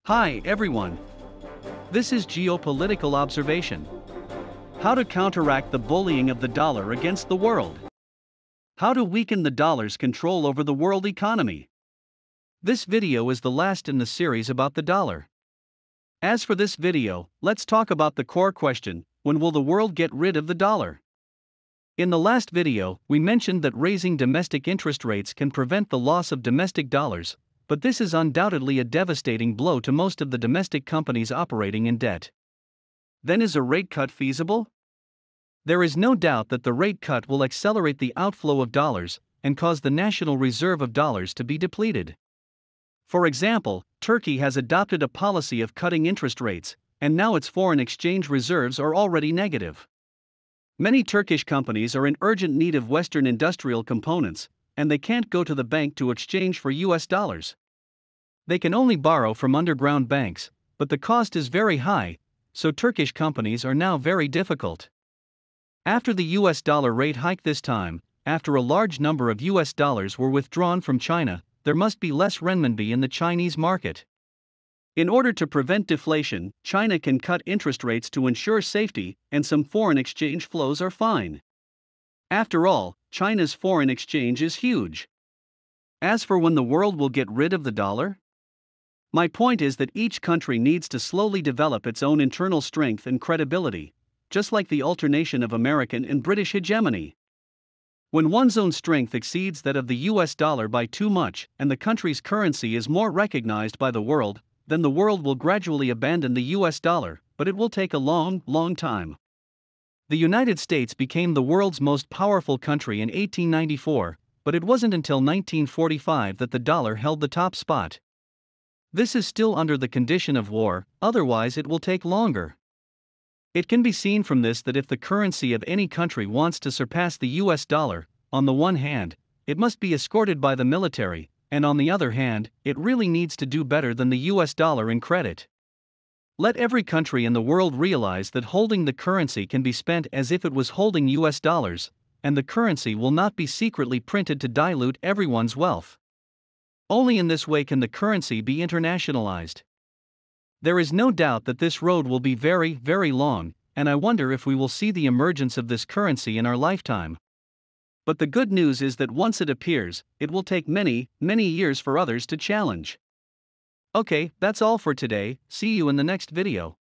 Hi everyone. This is Geopolitical Observation. How to counteract the bullying of the dollar against the world. How to weaken the dollar's control over the world economy. This video is the last in the series about the dollar. As for this video, let's talk about the core question: when will the world get rid of the dollar? In the last video, we mentioned that raising domestic interest rates can prevent the loss of domestic dollars, but this is undoubtedly a devastating blow to most of the domestic companies operating in debt. Then is a rate cut feasible? There is no doubt that the rate cut will accelerate the outflow of dollars and cause the national reserve of dollars to be depleted. For example, Turkey has adopted a policy of cutting interest rates, and now its foreign exchange reserves are already negative. Many Turkish companies are in urgent need of Western industrial components, and they can't go to the bank to exchange for US dollars. They can only borrow from underground banks, but the cost is very high, so Turkish companies are now very difficult. After the US dollar rate hike this time, after a large number of US dollars were withdrawn from China, there must be less renminbi in the Chinese market. In order to prevent deflation, China can cut interest rates to ensure safety, and some foreign exchange flows are fine. After all, China's foreign exchange is huge. As for when the world will get rid of the dollar? My point is that each country needs to slowly develop its own internal strength and credibility, just like the alternation of American and British hegemony. When one's own strength exceeds that of the US dollar by too much, and the country's currency is more recognized by the world, then the world will gradually abandon the US dollar, but it will take a long, long time. The United States became the world's most powerful country in 1894, but it wasn't until 1945 that the dollar held the top spot. This is still under the condition of war, otherwise it will take longer. It can be seen from this that if the currency of any country wants to surpass the US dollar, on the one hand, it must be escorted by the military, and on the other hand, it really needs to do better than the US dollar in credit. Let every country in the world realize that holding the currency can be spent as if it was holding US dollars, and the currency will not be secretly printed to dilute everyone's wealth. Only in this way can the currency be internationalized. There is no doubt that this road will be very, very long, and I wonder if we will see the emergence of this currency in our lifetime. But the good news is that once it appears, it will take many, many years for others to challenge. Okay, that's all for today. See you in the next video.